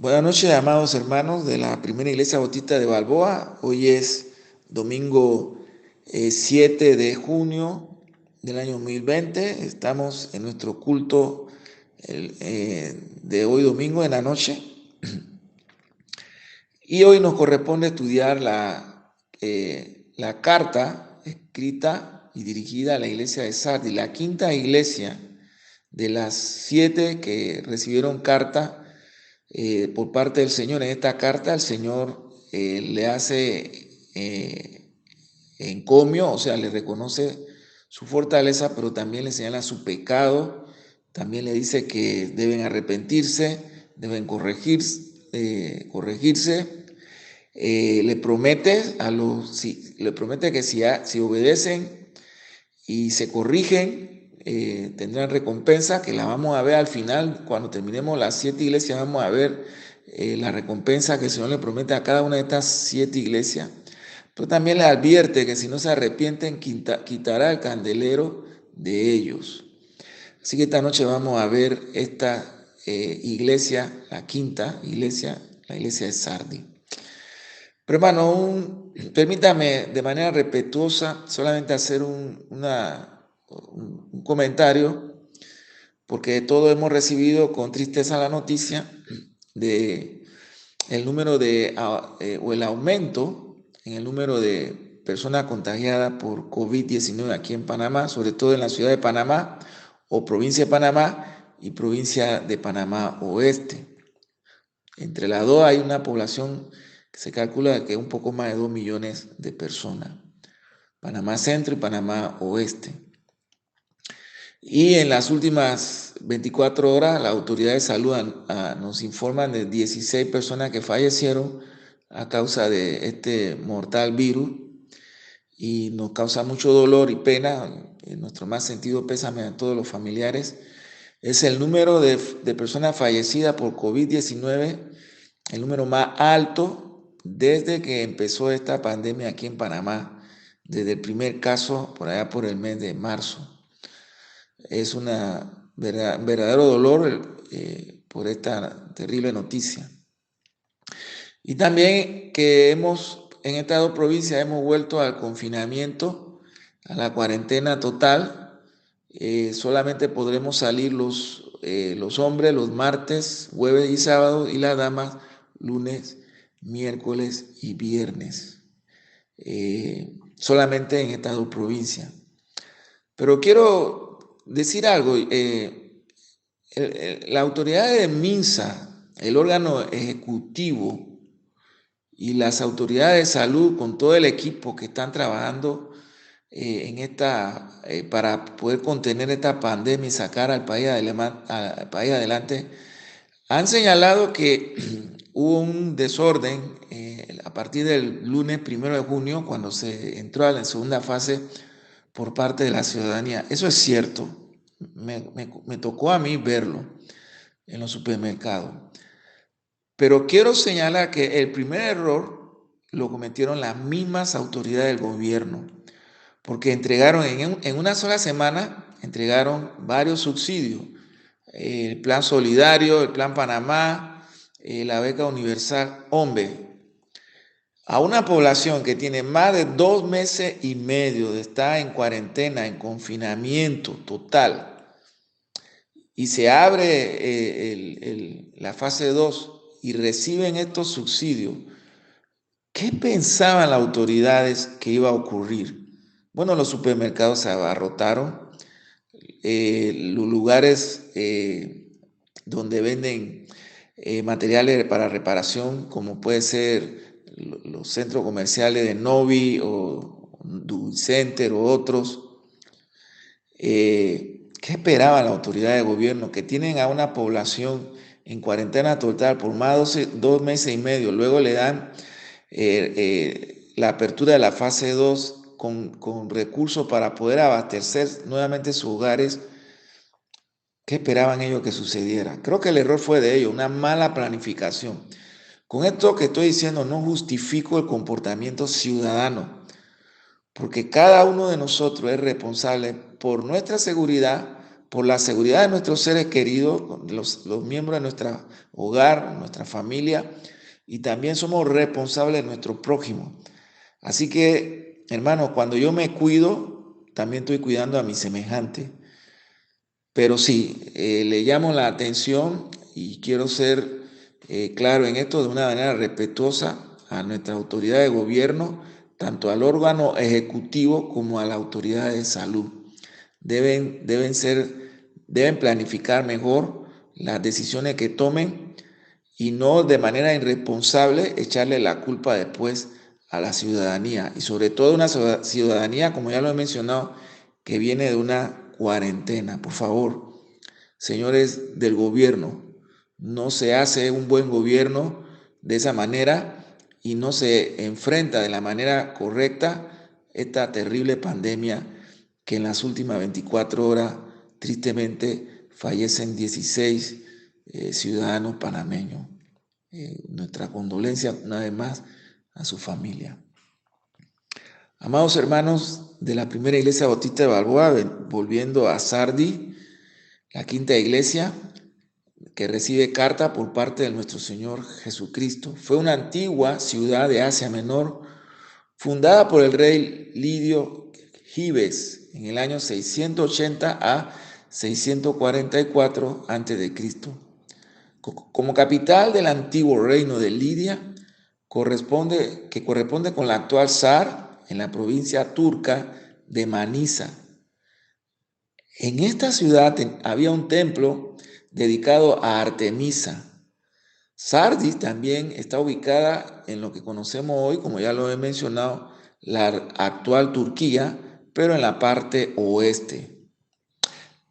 Buenas noches, amados hermanos de la Primera Iglesia Bautista de Balboa. Hoy es domingo 7 de junio del año 2020. Estamos en nuestro culto de hoy domingo en la noche. Y hoy nos corresponde estudiar la carta escrita y dirigida a la iglesia de Sardis, la quinta iglesia de las 7 que recibieron carta por parte del Señor. En esta carta el Señor le hace encomio, o sea, le reconoce su fortaleza, pero también le señala su pecado, también le dice que deben arrepentirse, deben corregirse. Le promete que si obedecen y se corrigen, tendrán recompensa, que la vamos a ver al final. Cuando terminemos las 7 iglesias vamos a ver la recompensa que el Señor le promete a cada una de estas 7 iglesias. Pero también le advierte que si no se arrepienten, quitará el candelero de ellos. Así que esta noche vamos a ver esta iglesia, la quinta iglesia, la iglesia de Sardis. Pero hermano, permítame de manera respetuosa solamente hacer un comentario, porque todos hemos recibido con tristeza la noticia de el número o el aumento en el número de personas contagiadas por COVID-19 aquí en Panamá, sobre todo en la ciudad de Panamá o provincia de Panamá y provincia de Panamá Oeste. Entre las dos hay una población que se calcula que es un poco más de 2 millones de personas. Panamá Centro y Panamá Oeste. Y en las últimas 24 horas, las autoridades de salud nos informan de 16 personas que fallecieron a causa de este mortal virus y nos causa mucho dolor y pena. En nuestro más sentido pésame a todos los familiares. Es el número de personas fallecidas por COVID-19, el número más alto desde que empezó esta pandemia aquí en Panamá, desde el primer caso por allá por el mes de marzo. Es un verdadero dolor por esta terrible noticia. Y también que en estas dos provincias hemos vuelto al confinamiento, a la cuarentena total. Solamente podremos salir los hombres los martes, jueves y sábados, y las damas lunes, miércoles y viernes. Solamente en estas dos provincias. Pero quiero decir algo. La autoridad de MINSA, el órgano ejecutivo, y las autoridades de salud con todo el equipo que están trabajando para poder contener esta pandemia y sacar al país adelante, han señalado que hubo un desorden a partir del lunes 1 de junio, cuando se entró a la segunda fase por parte de la ciudadanía. Eso es cierto, me tocó a mí verlo en los supermercados. Pero quiero señalar que el primer error lo cometieron las mismas autoridades del gobierno, porque entregaron en una sola semana, entregaron varios subsidios, el Plan Solidario, el Plan Panamá, la beca universal OMBE, a una población que tiene más de 2 meses y medio de estar en cuarentena, en confinamiento total, y se abre la fase 2 y reciben estos subsidios. ¿Qué pensaban las autoridades que iba a ocurrir? Bueno, los supermercados se abarrotaron, los lugares donde venden materiales para reparación, como puede ser los centros comerciales de Novi o Dulcenter o otros. ¿Qué esperaban las autoridades de gobierno? Que tienen a una población en cuarentena total por más de 2 meses y medio, luego le dan la apertura de la fase 2 con recursos para poder abastecer nuevamente sus hogares. ¿Qué esperaban ellos que sucediera? Creo que el error fue de ellos, una mala planificación. Con esto que estoy diciendo no justifico el comportamiento ciudadano, porque cada uno de nosotros es responsable por nuestra seguridad, por la seguridad de nuestros seres queridos, los miembros de nuestro hogar, nuestra familia, y también somos responsables de nuestro prójimo. Así que, hermano, cuando yo me cuido, también estoy cuidando a mi semejante. Pero sí, le llamo la atención y quiero ser claro en esto de una manera respetuosa a nuestra autoridad de gobierno, tanto al órgano ejecutivo como a la autoridad de salud. Deben planificar mejor las decisiones que tomen y no de manera irresponsable echarle la culpa después a la ciudadanía. Y sobre todo una ciudadanía, como ya lo he mencionado, que viene de una cuarentena. Por favor, señores del gobierno, no se hace un buen gobierno de esa manera y no se enfrenta de la manera correcta esta terrible pandemia que en las últimas 24 horas tristemente fallecen 16 ciudadanos panameños. Nuestra condolencia una vez más a su familia. Amados hermanos de la primera iglesia bautista de Balboa, volviendo a Sardi, la quinta iglesia que recibe carta por parte de nuestro Señor Jesucristo. Fue una antigua ciudad de Asia Menor, fundada por el rey Lidio Gibes en el año 680 a 644 a.C. Como capital del antiguo reino de Lidia, que corresponde con la actual Sar en la provincia turca de Manisa. En esta ciudad había un templo dedicado a Artemisa. Sardis también está ubicada en lo que conocemos hoy, como ya lo he mencionado, la actual Turquía, pero en la parte oeste.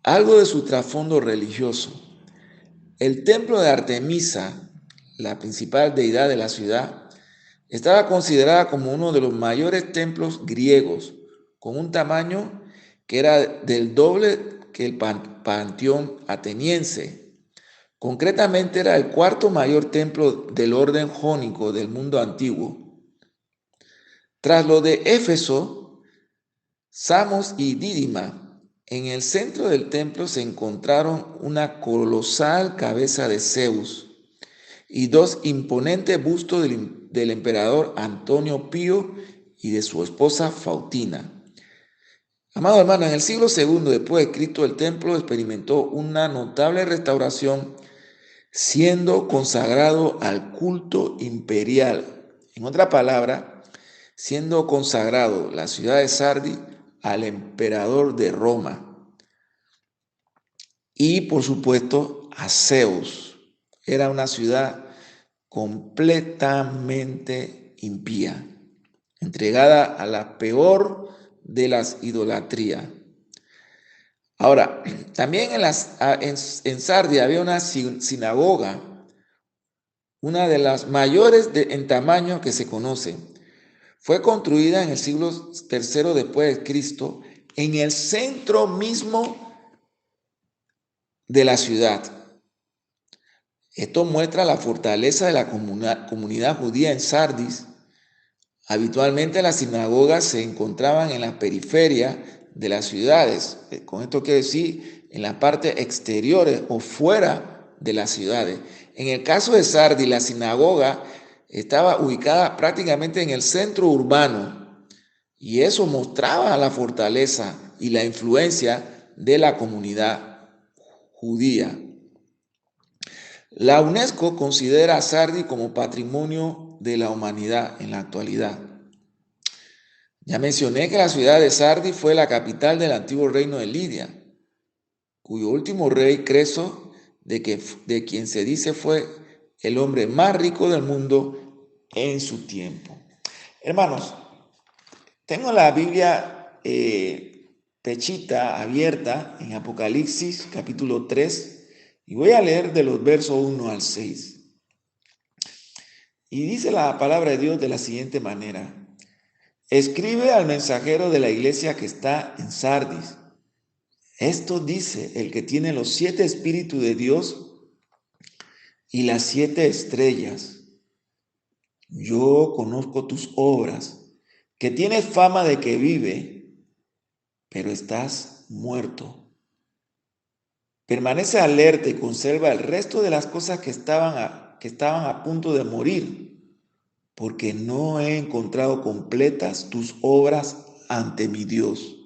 Algo de su trasfondo religioso. El templo de Artemisa, la principal deidad de la ciudad, estaba considerada como uno de los mayores templos griegos, con un tamaño que era del doble que el panteón ateniense. Concretamente era el cuarto mayor templo del orden jónico del mundo antiguo. Tras lo de Éfeso, Samos y Dídima, en el centro del templo se encontraron una colosal cabeza de Zeus y dos imponentes bustos del emperador Antonio Pío y de su esposa Fautina. Amado hermano, en el siglo II después de Cristo, el templo experimentó una notable restauración, siendo consagrado al culto imperial. En otra palabra, siendo consagrado la ciudad de Sardi al emperador de Roma y, por supuesto, a Zeus. Era una ciudad completamente impía, entregada a la peor de las idolatrías. Ahora, también en Sardi había una sinagoga, una de las mayores en tamaño que se conoce. Fue construida en el siglo III después de Cristo, en el centro mismo de la ciudad. Esto muestra la fortaleza de la comunidad judía en Sardis. Habitualmente las sinagogas se encontraban en la periferia de las ciudades. Con esto quiero decir en la parte exterior o fuera de las ciudades. En el caso de Sardis, la sinagoga estaba ubicada prácticamente en el centro urbano y eso mostraba la fortaleza y la influencia de la comunidad judía. La UNESCO considera a Sardi como patrimonio de la humanidad en la actualidad. Ya mencioné que la ciudad de Sardi fue la capital del antiguo reino de Lidia, cuyo último rey, Creso, de quien se dice fue el hombre más rico del mundo en su tiempo. Hermanos, tengo la Biblia pechita abierta en Apocalipsis capítulo 3 y voy a leer de los versos 1 al 6. Y dice la palabra de Dios de la siguiente manera: escribe al mensajero de la iglesia que está en Sardis. Esto dice el que tiene los 7 espíritus de Dios y las 7 estrellas. Yo conozco tus obras, que tienes fama de que vive, pero estás muerto. Permanece alerta y conserva el resto de las cosas que estaban a punto de morir, porque no he encontrado completas tus obras ante mi Dios.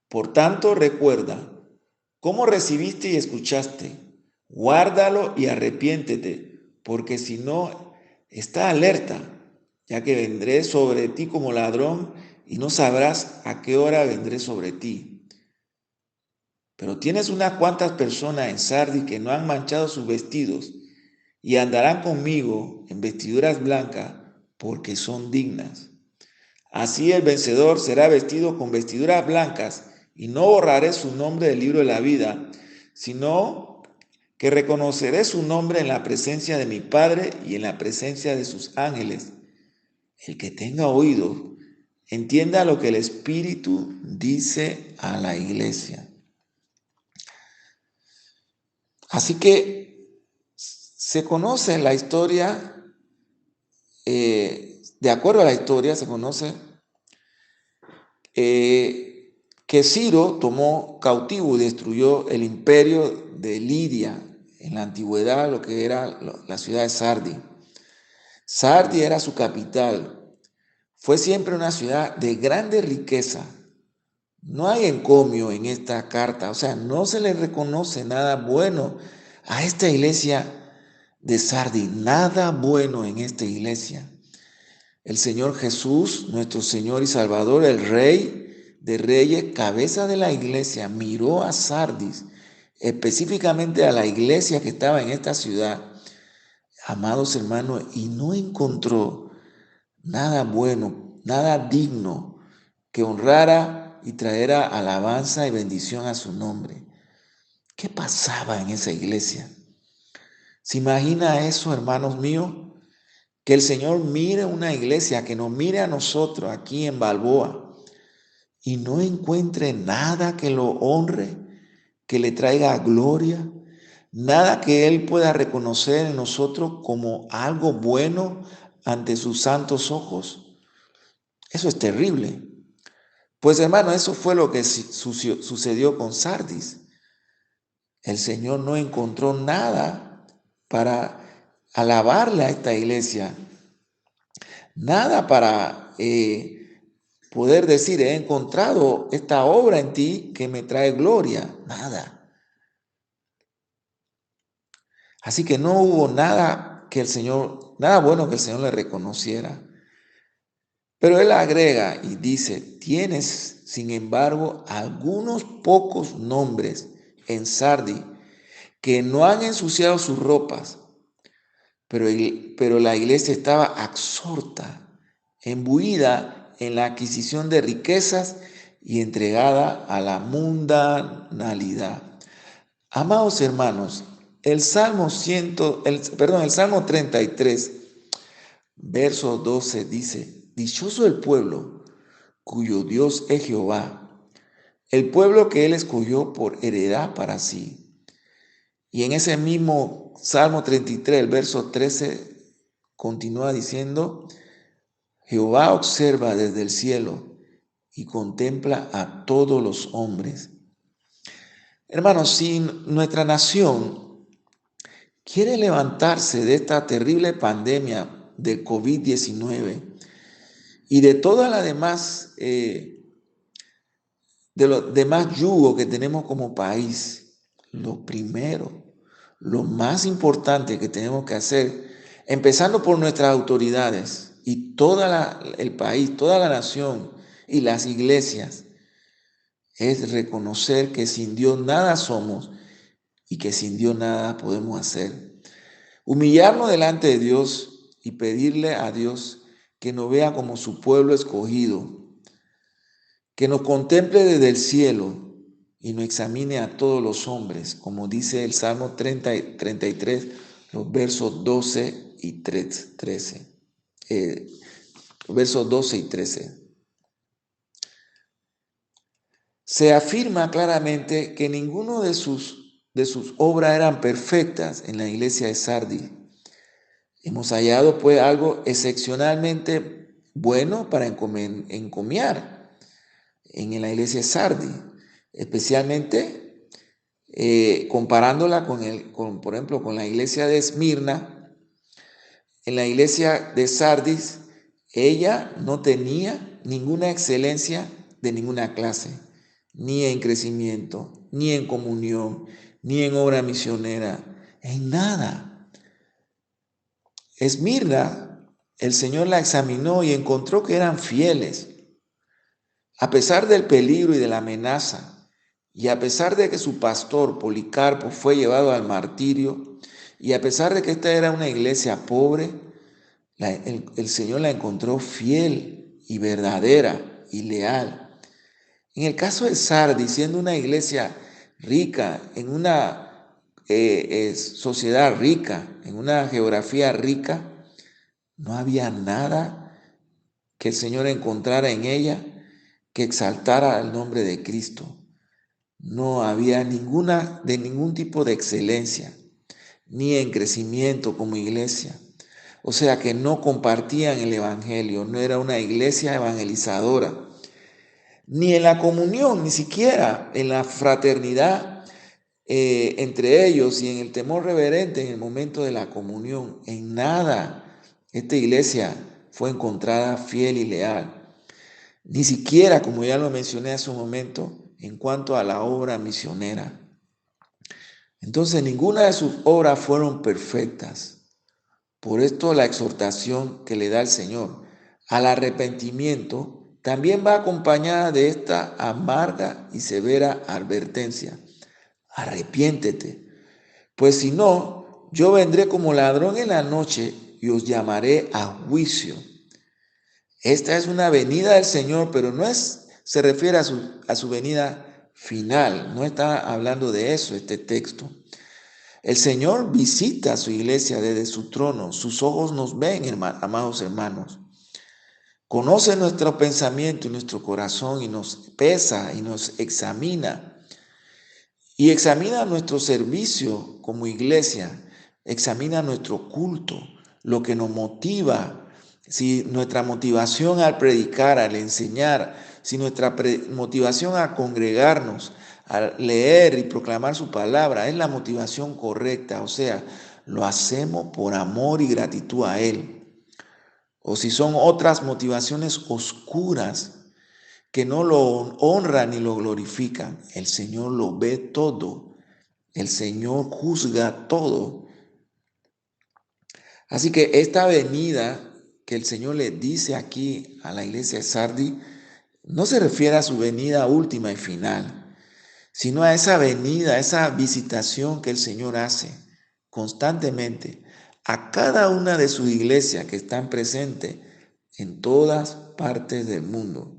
Por tanto, recuerda cómo recibiste y escuchaste. Guárdalo y arrepiéntete, porque si no, está alerta, ya que vendré sobre ti como ladrón y no sabrás a qué hora vendré sobre ti. Pero tienes unas cuantas personas en Sardis que no han manchado sus vestidos y andarán conmigo en vestiduras blancas porque son dignas. Así el vencedor será vestido con vestiduras blancas y no borraré su nombre del libro de la vida, sino que reconoceré su nombre en la presencia de mi Padre y en la presencia de sus ángeles. El que tenga oído, entienda lo que el Espíritu dice a la iglesia. Así que se conoce la historia, de acuerdo a la historia, se conoce que Ciro tomó cautivo y destruyó el imperio de Lidia en la antigüedad, lo que era la ciudad de Sardi. Sardi era su capital. Fue siempre una ciudad de grande riqueza. No hay encomio en esta carta, o sea, no se le reconoce nada bueno a esta iglesia de Sardi, nada bueno en esta iglesia. El Señor Jesús, nuestro Señor y Salvador, el Rey de Reyes, cabeza de la iglesia, miró a Sardis, específicamente a la iglesia que estaba en esta ciudad, amados hermanos, y no encontró nada bueno, nada digno que honrara y traera alabanza y bendición a su nombre. ¿Qué pasaba en esa iglesia? ¿Se imagina eso, hermanos míos? Que el Señor mire una iglesia, que nos mire a nosotros aquí en Balboa y no encuentre nada que lo honre, que le traiga gloria, nada que Él pueda reconocer en nosotros como algo bueno ante sus santos ojos. Eso es terrible. Pues hermano, eso fue lo que sucedió con Sardis. El Señor no encontró nada para alabarle a esta iglesia, nada para poder decir, he encontrado esta obra en ti que me trae gloria, nada. Así que no hubo nada que el Señor, nada bueno que el Señor le reconociera. Pero él agrega y dice, tienes, sin embargo, algunos pocos nombres en Sardi que no han ensuciado sus ropas, pero la iglesia estaba absorta, embuida en la adquisición de riquezas y entregada a la mundanalidad. Amados hermanos, el Salmo 33, verso 12 dice, dichoso el pueblo cuyo Dios es Jehová, el pueblo que él escogió por heredad para sí. Y en ese mismo Salmo 33, el verso 13, continúa diciendo, Jehová observa desde el cielo y contempla a todos los hombres. Hermanos, si nuestra nación quiere levantarse de esta terrible pandemia del COVID-19 y de toda la demás, de los demás yugos que tenemos como país, lo primero, lo más importante que tenemos que hacer, empezando por nuestras autoridades y todo el país, toda la nación y las iglesias, es reconocer que sin Dios nada somos y que sin Dios nada podemos hacer. Humillarnos delante de Dios y pedirle a Dios que nos vea como su pueblo escogido, que nos contemple desde el cielo y nos examine a todos los hombres, como dice el Salmo 33, los versos 12 y 13. Versos 12 y 13. Se afirma claramente que ninguno de sus obras eran perfectas en la iglesia de Sardis. Hemos hallado pues algo excepcionalmente bueno para encomiar en la iglesia de Sardis, especialmente comparándola por ejemplo, con la iglesia de Esmirna. En la iglesia de Sardis, ella no tenía ninguna excelencia de ninguna clase, ni en crecimiento, ni en comunión, ni en obra misionera, en nada. Esmirna, el Señor la examinó y encontró que eran fieles, a pesar del peligro y de la amenaza, y a pesar de que su pastor Policarpo fue llevado al martirio, y a pesar de que esta era una iglesia pobre, el Señor la encontró fiel y verdadera y leal. En el caso de Sardis, siendo una iglesia rica, en una sociedad rica, en una geografía rica, no había nada que el Señor encontrara en ella que exaltara el nombre de Cristo. No había ningún tipo de excelencia, ni en crecimiento como iglesia. O sea que no compartían el evangelio, no era una iglesia evangelizadora, ni en la comunión, ni siquiera en la fraternidad entre ellos y en el temor reverente en el momento de la comunión. En nada esta iglesia fue encontrada fiel y leal. Ni siquiera, como ya lo mencioné hace un momento, en cuanto a la obra misionera. Entonces, ninguna de sus obras fueron perfectas. Por esto, la exhortación que le da el Señor al arrepentimiento también va acompañada de esta amarga y severa advertencia. Arrepiéntete, pues si no, yo vendré como ladrón en la noche y os llamaré a juicio. Esta es una venida del Señor, pero se refiere a su venida final. No está hablando de eso este texto. El Señor visita a su iglesia desde su trono. Sus ojos nos ven, amados hermanos. Conoce nuestro pensamiento y nuestro corazón y nos pesa y nos examina. Y examina nuestro servicio como iglesia. Examina nuestro culto, lo que nos motiva. Si nuestra motivación al predicar, al enseñar, si nuestra motivación a congregarnos, a leer y proclamar su palabra es la motivación correcta, o sea, lo hacemos por amor y gratitud a Él. O si son otras motivaciones oscuras que no lo honran ni lo glorifican, el Señor lo ve todo, el Señor juzga todo. Así que esta venida que el Señor le dice aquí a la iglesia de Sardi no se refiere a su venida última y final, sino a esa venida, a esa visitación que el Señor hace constantemente a cada una de sus iglesias que están presentes en todas partes del mundo.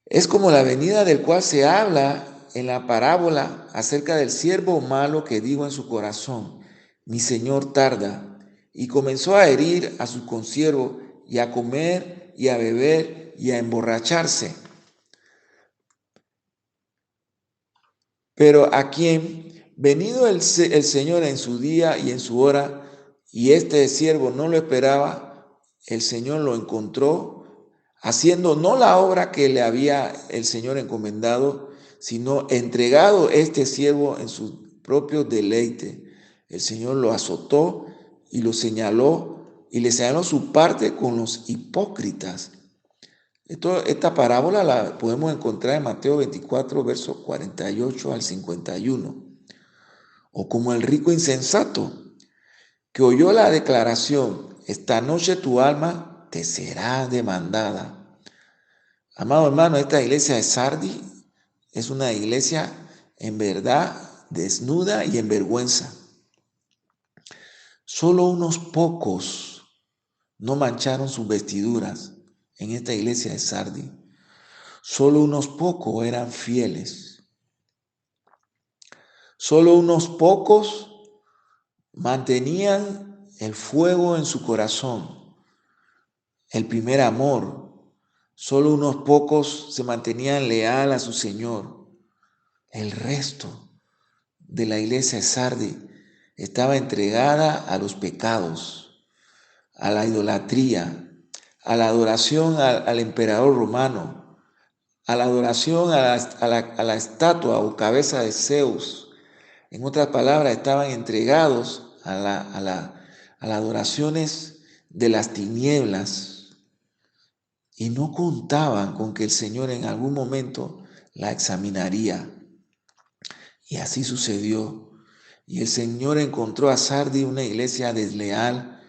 Es como la venida del cual se habla en la parábola acerca del siervo malo que dijo en su corazón: mi señor tarda, y comenzó a herir a su consiervo y a comer y a beber y a emborracharse. Pero a quien, venido el Señor en su día y en su hora, y este siervo no lo esperaba, el Señor lo encontró haciendo no la obra que le había el Señor encomendado, sino entregado este siervo en su propio deleite. El Señor lo azotó y lo señaló, y le señaló su parte con los hipócritas. Esta parábola la podemos encontrar en Mateo 24, versos 48 al 51. O como el rico insensato, que oyó la declaración: esta noche tu alma te será demandada. Amado hermano, esta iglesia de Sardi es una iglesia en verdad desnuda y en vergüenza. Solo unos pocos no mancharon sus vestiduras en esta iglesia de Sardi. Solo unos pocos eran fieles. Solo unos pocos mantenían el fuego en su corazón, el primer amor. Solo unos pocos se mantenían leal a su Señor. El resto de la iglesia de Sardi estaba entregada a los pecados, a la idolatría, a la adoración al emperador romano, a la adoración a la estatua o cabeza de Zeus. En otras palabras, estaban entregados a las adoraciones de las tinieblas y no contaban con que el Señor en algún momento la examinaría. Y así sucedió. Y el Señor encontró a Sardis una iglesia desleal,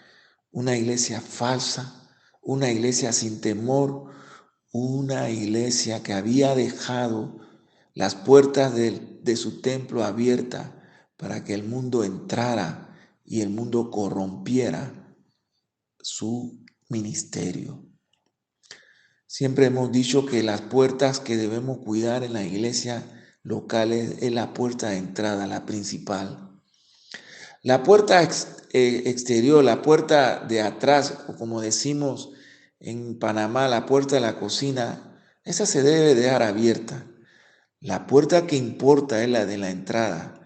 una iglesia falsa, una iglesia sin temor, una iglesia que había dejado las puertas de su templo abiertas para que el mundo entrara y el mundo corrompiera su ministerio. Siempre hemos dicho que las puertas que debemos cuidar en la iglesia local es la puerta de entrada, la principal. La puerta exterior, la puerta de atrás, o como decimos en Panamá, la puerta de la cocina, esa se debe dejar abierta. La puerta que importa es la de la entrada.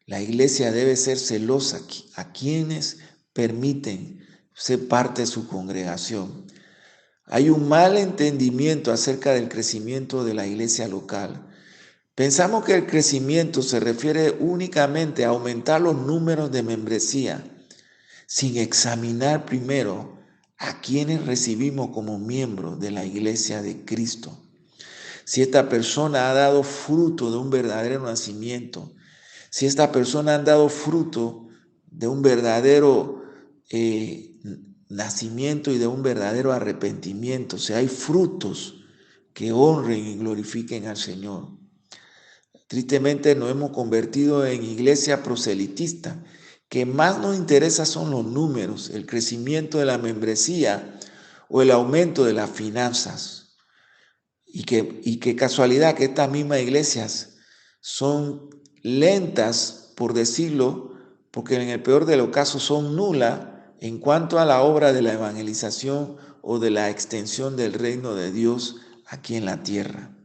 La iglesia debe ser celosa a quienes permiten ser parte de su congregación. Hay un mal entendimiento acerca del crecimiento de la iglesia local. Pensamos que el crecimiento se refiere únicamente a aumentar los números de membresía, sin examinar primero a quienes recibimos como miembros de la iglesia de Cristo. Si esta persona ha dado fruto de un verdadero nacimiento, si esta persona ha dado fruto de un verdadero nacimiento y de un verdadero arrepentimiento, si hay frutos que honren y glorifiquen al Señor. Tristemente nos hemos convertido en iglesia proselitista. Que más nos interesa son los números, el crecimiento de la membresía o el aumento de las finanzas. Y qué casualidad que estas mismas iglesias son lentas, por decirlo, porque en el peor de los casos son nulas en cuanto a la obra de la evangelización o de la extensión del reino de Dios aquí en la tierra.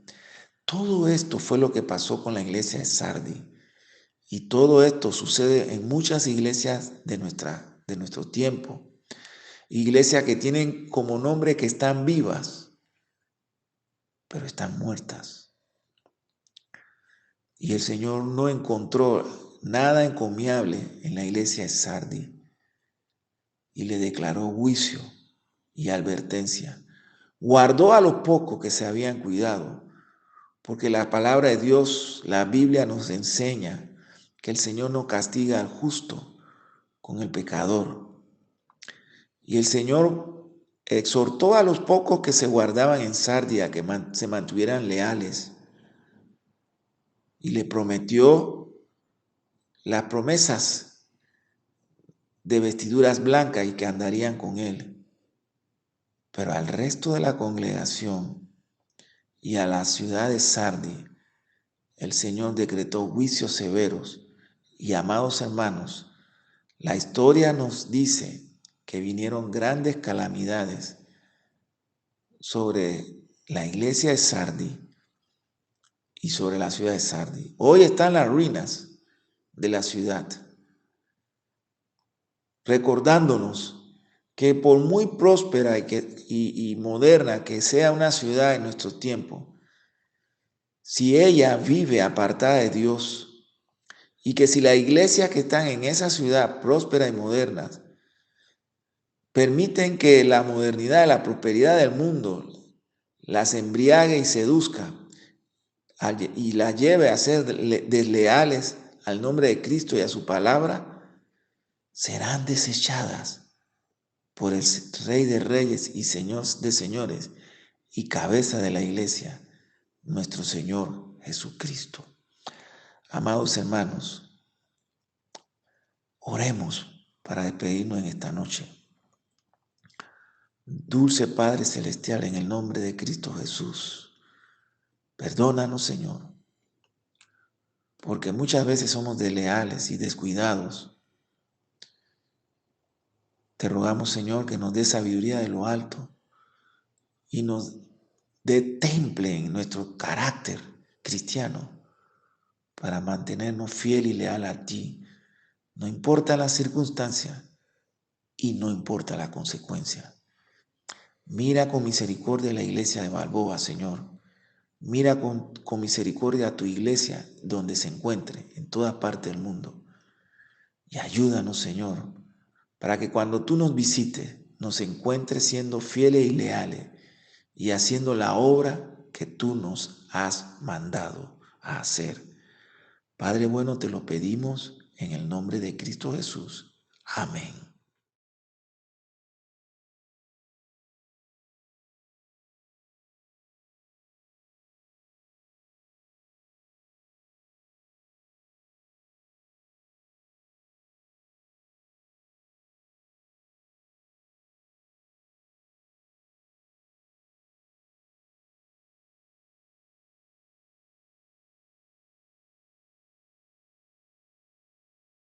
Todo esto fue lo que pasó con la iglesia de Sardis. Y todo esto sucede en muchas iglesias de nuestro tiempo. Iglesias que tienen como nombre que están vivas, pero están muertas. Y el Señor no encontró nada encomiable en la iglesia de Sardis y le declaró juicio y advertencia. Guardó a los pocos que se habían cuidado, porque la palabra de Dios, la Biblia nos enseña que el Señor no castiga al justo con el pecador. Y el Señor exhortó a los pocos que se guardaban en Sardia que se mantuvieran leales y le prometió las promesas de vestiduras blancas y que andarían con él. Pero al resto de la congregación y a la ciudad de Sardi, el Señor decretó juicios severos. Y amados hermanos, la historia nos dice que vinieron grandes calamidades sobre la iglesia de Sardi y sobre la ciudad de Sardi. Hoy están las ruinas de la ciudad, recordándonos que por muy próspera y moderna que sea una ciudad en nuestro tiempo, si ella vive apartada de Dios, y que si las iglesias que están en esa ciudad próspera y moderna permiten que la modernidad, la prosperidad del mundo las embriague y seduzca y las lleve a ser desleales al nombre de Cristo y a su palabra, serán desechadas por el Rey de Reyes y Señor de Señores y cabeza de la iglesia, nuestro Señor Jesucristo. Amados hermanos, oremos para despedirnos en esta noche. Dulce Padre Celestial, en el nombre de Cristo Jesús, perdónanos, Señor, porque muchas veces somos desleales y descuidados. Te rogamos, Señor, que nos dé sabiduría de lo alto y nos dé temple en nuestro carácter cristiano para mantenernos fiel y leal a ti. No importa la circunstancia y no importa la consecuencia. Mira con misericordia la iglesia de Balboa, Señor. Mira con misericordia a tu iglesia donde se encuentre, en toda parte del mundo. Y ayúdanos, Señor, para que cuando tú nos visites, nos encuentres siendo fieles y leales y haciendo la obra que tú nos has mandado a hacer. Padre bueno, te lo pedimos en el nombre de Cristo Jesús. Amén.